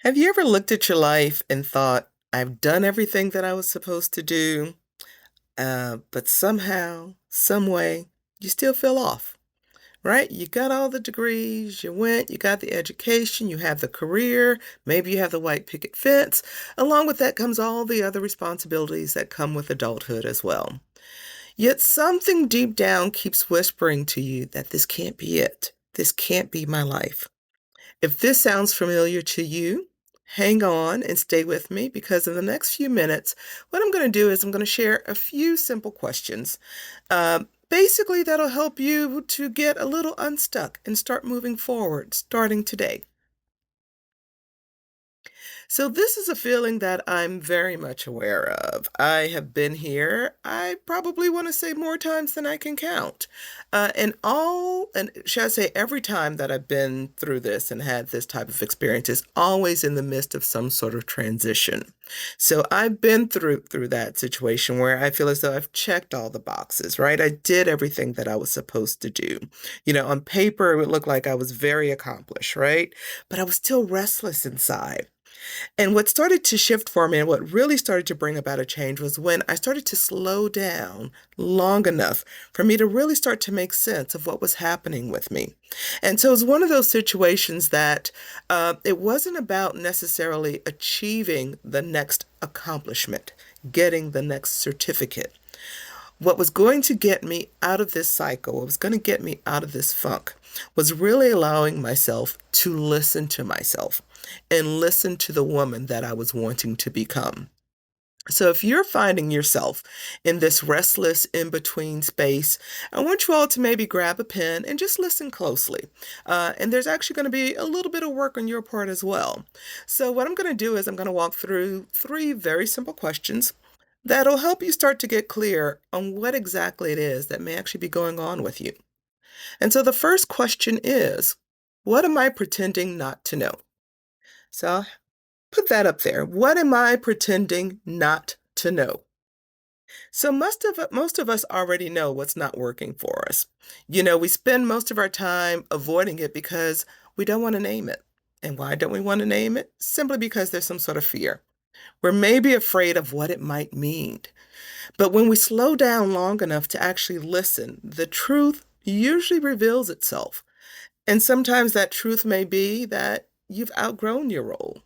Have you ever looked at your life and thought, I've done everything that I was supposed to do, but somehow, some way, you still feel off, right? You got all the degrees, you went, you got the education, you have the career, maybe you have the white picket fence. Along with that comes all the other responsibilities that come with adulthood as well. Yet something deep down keeps whispering to you that this can't be it. This can't be my life. If this sounds familiar to you, hang on and stay with me because in the next few minutes, what I'm going to do is I'm going to share a few simple questions. Basically, that'll help you to get a little unstuck and start moving forward starting today. So, this is a feeling that I'm very much aware of. I have been here, I probably want to say more times than I can count. And should I say, every time that I've been through this and had this type of experience is always in the midst of some sort of transition. So, I've been through that situation where I feel as though I've checked all the boxes, right? I did everything that I was supposed to do. On paper, it would look like I was very accomplished, right? But I was still restless inside. And what started to shift for me and what really started to bring about a change was when I started to slow down long enough for me to really start to make sense of what was happening with me. And so it was one of those situations that it wasn't about necessarily achieving the next accomplishment, getting the next certificate. What was going to get me out of this cycle, what was going to get me out of this funk, was really allowing myself to listen to myself and listen to the woman that I was wanting to become. So, if you're finding yourself in this restless in between space, I want you all to maybe grab a pen and just listen closely. And there's actually going to be a little bit of work on your part as well. So, what I'm going to do is I'm going to walk through three very simple questions that'll help you start to get clear on what exactly it is that may actually be going on with you. And so, the first question is, what am I pretending not to know? So, I'll put that up there. What am I pretending not to know? So most of us already know what's not working for us. We spend most of our time avoiding it because we don't want to name it. And why don't we want to name it? Simply because there's some sort of fear. We're maybe afraid of what it might mean. But when we slow down long enough to actually listen, the truth usually reveals itself. And sometimes that truth may be that you've outgrown your role.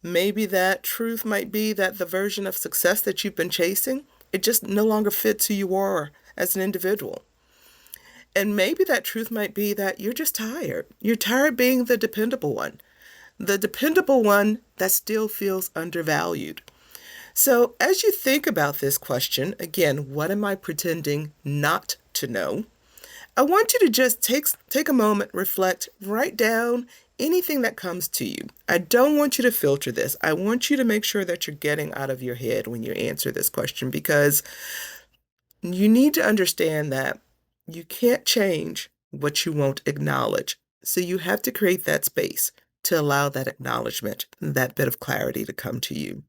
Maybe that truth might be that the version of success that you've been chasing, it just no longer fits who you are as an individual. And maybe that truth might be that you're just tired. You're tired being the dependable one that still feels undervalued. So, as you think about this question, again, what am I pretending not to know? I want you to just take a moment, reflect, write down anything that comes to you. I don't want you to filter this. I want you to make sure that you're getting out of your head when you answer this question because you need to understand that you can't change what you won't acknowledge. So you have to create that space to allow that acknowledgement, that bit of clarity to come to you.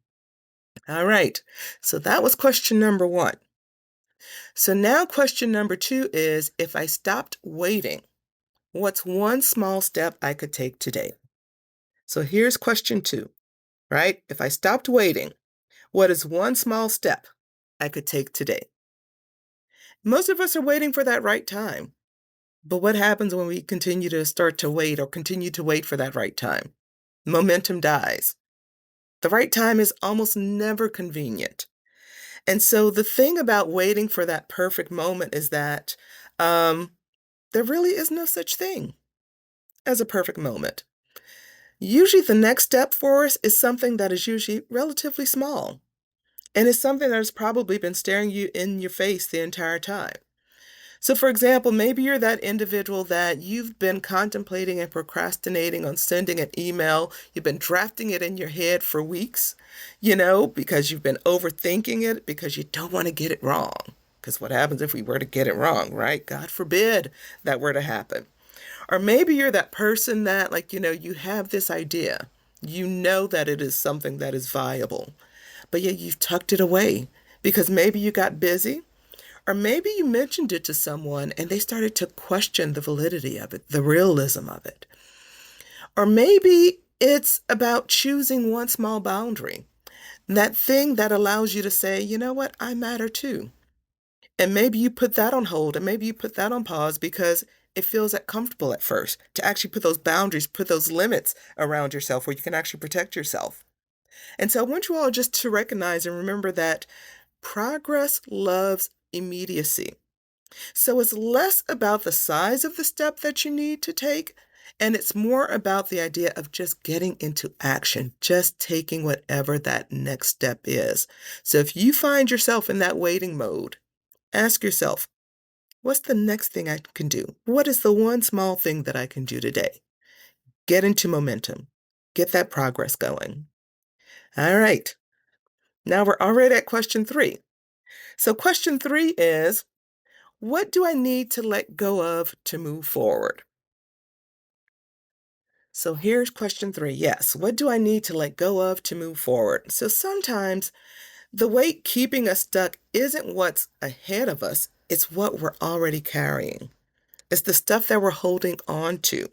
All right. So that was question number one. So now question number two is if I stopped waiting, what's one small step I could take today? So here's question two, right? If I stopped waiting, what is one small step I could take today? Most of us are waiting for that right time. But what happens when we continue to start to wait or continue to wait for that right time? Momentum dies. The right time is almost never convenient. And so the thing about waiting for that perfect moment is that um, there really is no such thing as a perfect moment. Usually, the next step for us is something that is usually relatively small, and it's something that has probably been staring you in your face the entire time. So, for example, maybe you're that individual that you've been contemplating and procrastinating on sending an email. You've been drafting it in your head for weeks, because you've been overthinking it because you don't want to get it wrong. Because what happens if we were to get it wrong, right? God forbid that were to happen. Or maybe you're that person that, you have this idea. You know that it is something that is viable, but yet you've tucked it away because maybe you got busy, or maybe you mentioned it to someone and they started to question the validity of it, the realism of it. Or maybe It's about choosing one small boundary, that thing that allows you to say, you know what, I matter too. And maybe you put that on hold and maybe you put that on pause because it feels uncomfortable at first to actually put those boundaries, put those limits around yourself where you can actually protect yourself. And so I want you all just to recognize and remember that progress loves immediacy. So it's less about the size of the step that you need to take, and it's more about the idea of just getting into action, just taking whatever that next step is. So if you find yourself in that waiting mode, ask yourself, what's the next thing I can do? What is the one small thing that I can do today? Get into momentum. Get that progress going. All right. Now we're already at question 3. So question 3 is, what do I need to let go of to move forward? So here's question 3. Yes, what do I need to let go of to move forward? So sometimes the weight keeping us stuck isn't what's ahead of us, it's what we're already carrying. It's the stuff that we're holding on to.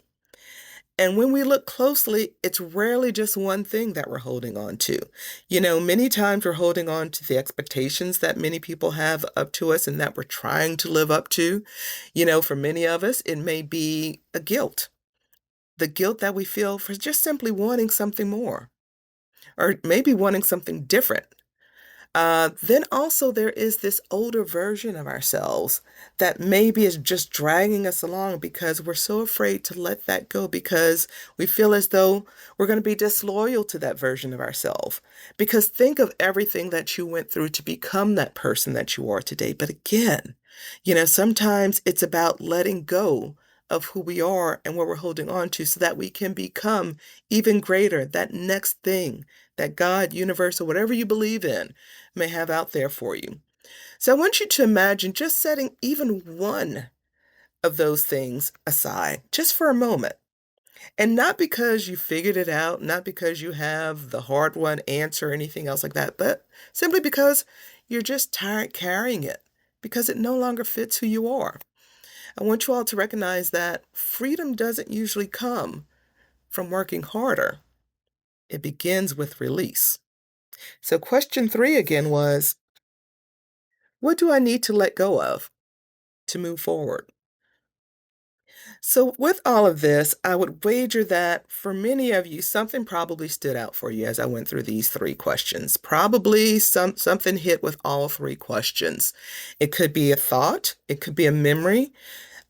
And when we look closely, it's rarely just one thing that we're holding on to. Many times we're holding on to the expectations that many people have up to us and that we're trying to live up to. For many of us, it may be a guilt, the guilt that we feel for just simply wanting something more or maybe wanting something different. Then also there is this older version of ourselves that maybe is just dragging us along because we're so afraid to let that go because we feel as though we're going to be disloyal to that version of ourselves. Because think of everything that you went through to become that person that you are today. But again, sometimes it's about letting go of who we are and what we're holding on to so that we can become even greater, that next thing that God, universe, or whatever you believe in may have out there for you. So I want you to imagine just setting even one of those things aside, just for a moment. And not because you figured it out, not because you have the hard won answer or anything else like that, but simply because you're just tired carrying it, because it no longer fits who you are. I want you all to recognize that freedom doesn't usually come from working harder. It begins with release. So question 3 again was, what do I need to let go of to move forward? So with all of this, I would wager that for many of you, something probably stood out for you as I went through these 3 questions. Probably something hit with all 3 questions. It could be a thought, it could be a memory,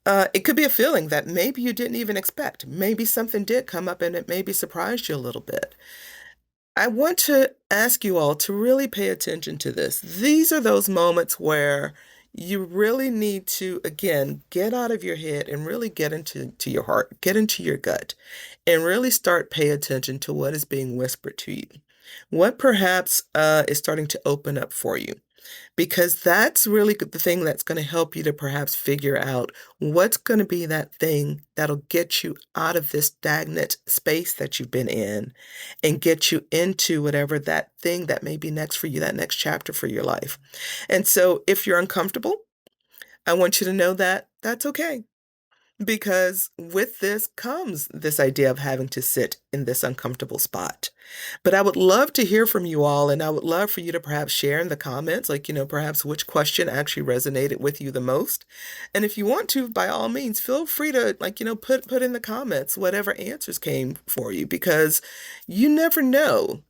it could be a feeling that maybe you didn't even expect. Maybe something did come up and it maybe surprised you a little bit. I want to ask you all to really pay attention to this. These are those moments where you really need to, again, get out of your head and really get into your heart, get into your gut, and really start pay attention to what is being whispered to you. What perhaps is starting to open up for you because that's really the thing that's going to help you to perhaps figure out what's going to be that thing that'll get you out of this stagnant space that you've been in and get you into whatever that thing that may be next for you, that next chapter for your life. And so if you're uncomfortable, I want you to know that that's okay. Because with this comes this idea of having to sit in this uncomfortable spot. But I would love to hear from you all, and I would love for you to perhaps share in the comments, like, perhaps which question actually resonated with you the most. And if you want to, by all means, feel free to, put in the comments whatever answers came for you, because you never know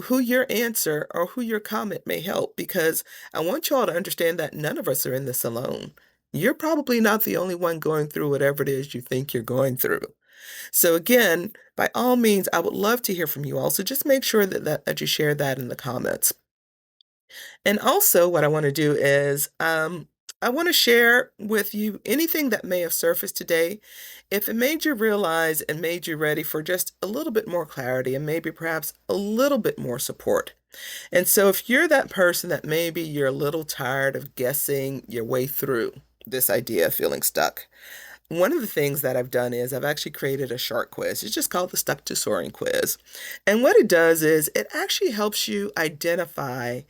who your answer or who your comment may help, because I want you all to understand that none of us are in this alone. You're probably not the only one going through whatever it is you think you're going through. So again, by all means, I would love to hear from you all. So just make sure that you share that in the comments. And also what I want to do is I want to share with you anything that may have surfaced today. If it made you realize and made you ready for just a little bit more clarity and maybe perhaps a little bit more support. And so if you're that person that maybe you're a little tired of guessing your way through this idea of feeling stuck, one of the things that I've done is I've actually created a short quiz. It's just called the Stuck to Soaring Quiz. And what it does is it actually helps you identify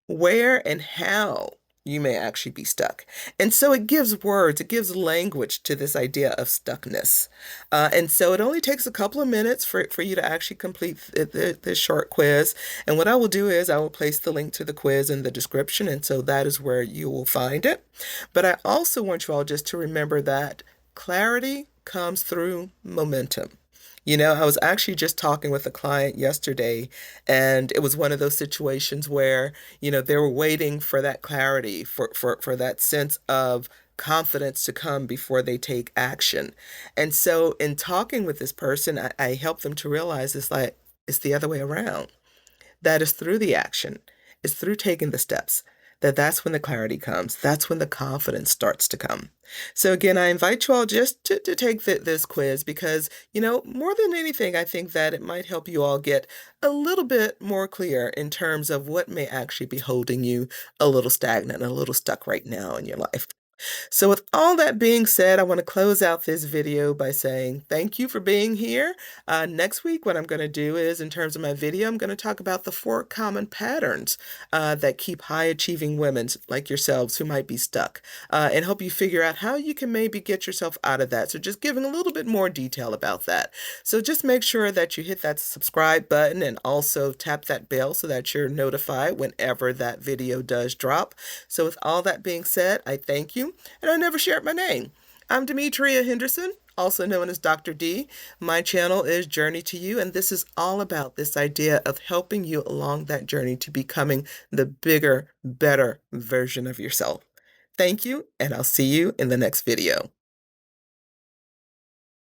where and how you may actually be stuck. And so it gives words, it gives language to this idea of stuckness. And so it only takes a couple of minutes for you to actually complete this short quiz. And what I will do is I will place the link to the quiz in the description. And so that is where you will find it. But I also want you all just to remember that clarity comes through momentum. You know, I was actually just talking with a client yesterday, and it was one of those situations where, they were waiting for that clarity, for that sense of confidence to come before they take action. And so in talking with this person, I helped them to realize it's the other way around. That is through the action, it's through taking the steps, that's when the clarity comes. That's when the confidence starts to come. So again, I invite you all just to take this quiz because, more than anything, I think that it might help you all get a little bit more clear in terms of what may actually be holding you a little stagnant, a little stuck right now in your life. So with all that being said, I want to close out this video by saying thank you for being here. Next week, what I'm going to do is, in terms of my video, I'm going to talk about the 4 common patterns that keep high-achieving women like yourselves who might be stuck, and help you figure out how you can maybe get yourself out of that. So just giving a little bit more detail about that. So just make sure that you hit that subscribe button and also tap that bell so that you're notified whenever that video does drop. So with all that being said, I thank you. And I never shared my name. I'm Demetria Henderson, also known as Dr. D. My channel is Journey to You, and this is all about this idea of helping you along that journey to becoming the bigger, better version of yourself. Thank you, and I'll see you in the next video.